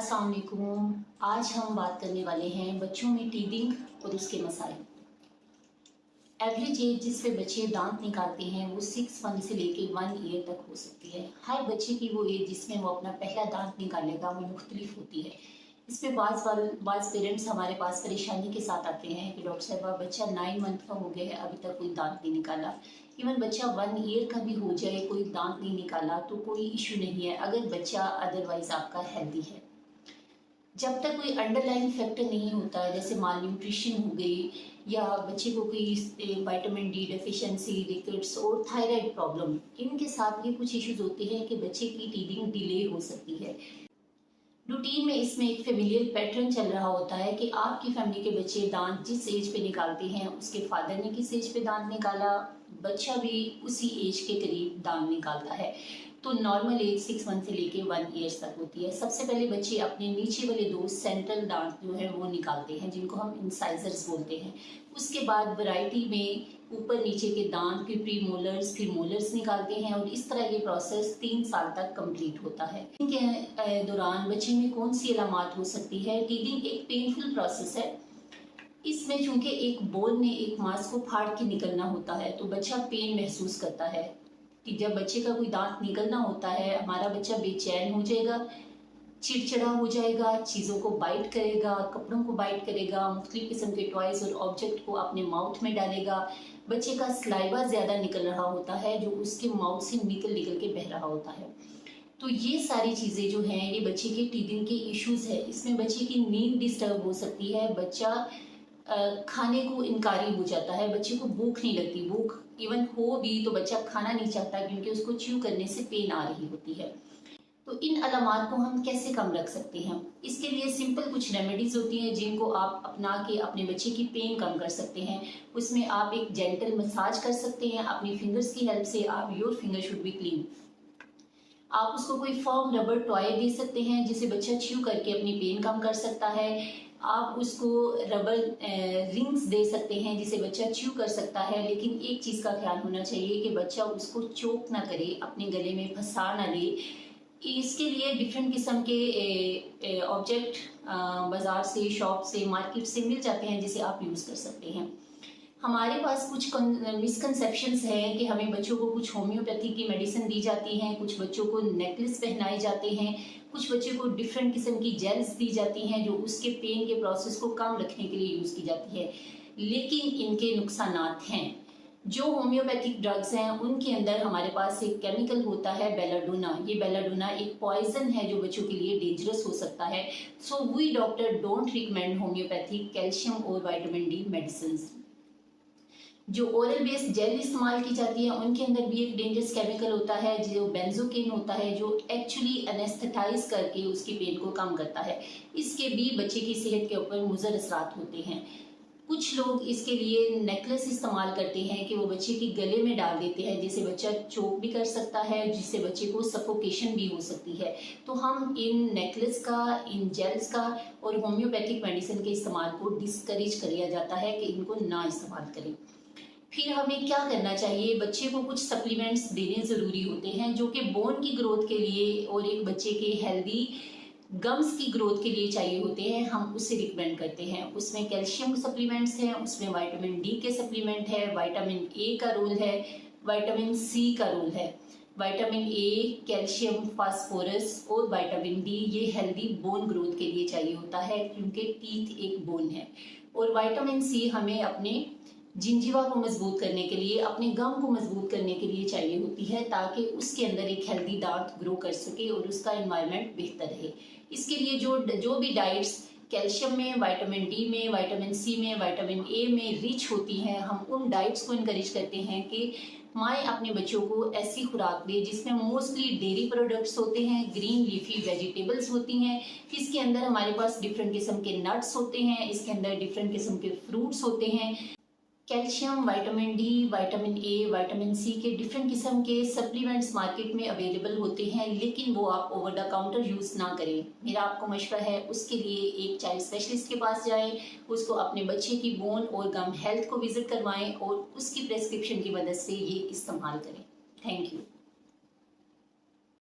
अस्सलाम वालेकुम। आज हम बात करने वाले हैं बच्चों में टीदिंग और उसके मसाइल। एवरेज एज जिस पे बच्चे दांत निकालते हैं वो 6 मंथ से लेके 1 ईयर तक हो सकती है। हर बच्चे की वो एज जिसमें वो अपना पहला दांत निकालेगा वो मुख्तलिफ होती है। इसमें बाज़ पेरेंट्स हमारे पास परेशानी के साथ आते हैं कि डॉक्टर साहब बच्चा 9 मंथ का हो गया है, अभी तक कोई दांत नहीं निकाला। इवन बच्चा 1 ईयर का भी हो जाए, कोई दांत नहीं निकाला तो कोई इशू नहीं है, अगर बच्चा अदरवाइज़ आपका हेल्दी है। जब तक कोई अंडरलाइन फैक्टर नहीं होता है, जैसे माल न्यूट्रिशन हो गई या बच्चे को कोई विटामिन डी डेफिशिएंसी, रिकेट्स और थायराइड प्रॉब्लम, इनके साथ ये कुछ इश्यूज होते हैं कि बच्चे की टीदिंग डिले हो सकती है। रूटीन में इसमें एक फेमिलियल पैटर्न चल रहा होता है कि आपकी फैमिली के बच्चे दांत जिस एज पे निकालते हैं, उसके फादर ने किस एज पे दांत निकाला, बच्चा भी उसी एज के करीब दांत निकालता है। तो नॉर्मल एज 6 मंथ से लेके 1 ईयर्स तक होती है। सबसे पहले बच्चे अपने नीचे वाले 2 सेंट्रल दांत जो है वो निकालते हैं, जिनको हम इंसाइजर्स बोलते हैं। उसके बाद वैरायटी में ऊपर नीचे के दांत, फिर प्री मोलर्स, फिर मोलर्स निकालते हैं और इस तरह ये प्रोसेस 3 साल तक कंप्लीट होता है। इनके दौरान बच्चे में कौन सी अलामत हो सकती है? टीदिंग एक पेनफुल प्रोसेस है। इसमें चूंकि एक बोन ने एक मांस को फाड़ के निकलना होता है तो बच्चा पेन महसूस करता है कि जब बच्चे का कोई दांत निकलना होता है, हमारा बच्चा बेचैन हो जाएगा, चिड़चिड़ा हो जाएगा, चीज़ों को बाइट करेगा, कपड़ों को बाइट करेगा, मुख्तलिफ किस्म के टॉयज और ऑब्जेक्ट को अपने माउथ में डालेगा। बच्चे का स्लाइवा ज़्यादा निकल रहा होता है जो उसके माउथ से निकल निकल के बह रहा होता है। तो ये सारी चीज़ें जो हैं ये बच्चे के टीदिंग के इश्यूज़ है। इसमें बच्चे की नींद डिस्टर्ब हो सकती है, बच्चा खाने को इनकारी हो जाता है, बच्चे को भूख नहीं लगती, भूख इवन हो भी तो बच्चा खाना नहीं चाहता क्योंकि उसको च्यू करने से पेन आ रही होती है। तो इन अलामात को हम कैसे कम रख सकते हैं? इसके लिए सिंपल कुछ रेमेडीज होती हैं जिनको आप अपना के अपने बच्चे की पेन कम कर सकते हैं। उसमें आप एक जेंटल मसाज कर सकते हैं अपनी फिंगर्स की हेल्प से। आप your finger should be clean. आप उसको कोई फर्म रबर टॉय दे सकते हैं जिसे बच्चा च्यू करके अपनी पेन कम कर सकता है। आप उसको रबर रिंग्स दे सकते हैं जिसे बच्चा च्यू कर सकता है, लेकिन एक चीज़ का ख्याल होना चाहिए कि बच्चा उसको चोक ना करे, अपने गले में फंसा ना ले। इसके लिए डिफरेंट किस्म के ऑब्जेक्ट बाज़ार से, शॉप से, मार्केट से मिल जाते हैं जिसे आप यूज़ कर सकते हैं। हमारे पास कुछ मिसकंसेप्शंस हैं कि हमें बच्चों को कुछ होम्योपैथी की मेडिसिन दी जाती हैं, कुछ बच्चों को नेकलेस पहनाए जाते हैं, कुछ बच्चों को डिफरेंट किस्म की जेल्स दी जाती हैं जो उसके पेन के प्रोसेस को कम रखने के लिए यूज़ की जाती है, लेकिन इनके नुकसानात हैं। जो होम्योपैथिक ड्रग्स हैं उनके अंदर हमारे पास एक केमिकल होता है बेलाडोना। ये बेलाडोना एक पॉइजन है जो बच्चों के लिए डेंजरस हो सकता है। So we doctor don't recommend homeopathic calcium और विटामिन डी मेडिसिन। जो ओरल बेस्ड जेल इस्तेमाल की जाती है उनके अंदर भी एक डेंजरस केमिकल होता है जो बेंजोकेन होता है, जो एक्चुअली एनेस्थेटाइज करके उसकी पेन को कम करता है। इसके भी बच्चे की सेहत के ऊपर मुज़र असरात होते हैं। कुछ लोग इसके लिए नेकलेस इस्तेमाल करते हैं कि वो बच्चे के गले में डाल देते हैं, जिससे बच्चा चोक भी कर सकता है, जिससे बच्चे को सफोकेशन भी हो सकती है। तो हम इन नेकलेस का, इन जेल्स का और होम्योपैथिक मेडिसिन के इस्तेमाल को डिस्करेज किया जाता है कि इनको ना इस्तेमाल करें। फिर हमें क्या करना चाहिए? बच्चे को कुछ सप्लीमेंट्स देने ज़रूरी होते हैं जो कि बोन की ग्रोथ के लिए और एक बच्चे के हेल्दी गम्स की ग्रोथ के लिए चाहिए होते हैं, हम उसे रिकमेंड करते हैं। उसमें कैल्शियम सप्लीमेंट्स हैं, उसमें विटामिन डी के सप्लीमेंट है, विटामिन ए का रोल है, विटामिन सी का रोल है। विटामिन ए, कैल्शियम, फास्फोरस और विटामिन डी ये हेल्दी बोन ग्रोथ के लिए चाहिए होता है क्योंकि टीथ एक बोन है। और विटामिन सी हमें अपने जिंजीवा को मजबूत करने के लिए, अपने गम को मजबूत करने के लिए चाहिए होती है ताकि उसके अंदर एक हेल्दी दांत ग्रो कर सके और उसका एनवायरनमेंट बेहतर रहे। इसके लिए जो भी डाइट्स कैल्शियम में, विटामिन डी में, विटामिन सी में, विटामिन ए में रिच होती हैं, हम उन डाइट्स को इनकरेज करते हैं कि माएँ अपने बच्चों को ऐसी खुराक दे जिसमें मोस्टली डेयरी प्रोडक्ट्स होते हैं, ग्रीन लीफी वेजिटेबल्स होती हैं। इसके अंदर हमारे पास डिफरेंट किस्म के नट्स होते हैं, इसके अंदर डिफरेंट किस्म के फ्रूट्स होते हैं। Calcium, vitamin D, vitamin A, vitamin C के डिफरेंट किस्म के सप्लीमेंट्स मार्केट में अवेलेबल होते हैं, लेकिन वो आप ओवर द काउंटर यूज़ ना करें। मेरा आपको मशवरा है उसके लिए एक चाइल्ड स्पेशलिस्ट के पास जाएं, उसको अपने बच्चे की बोन और गम हेल्थ को विजिट करवाएं और उसकी प्रेस्क्रिप्शन की मदद से ये इस्तेमाल करें। Thank you.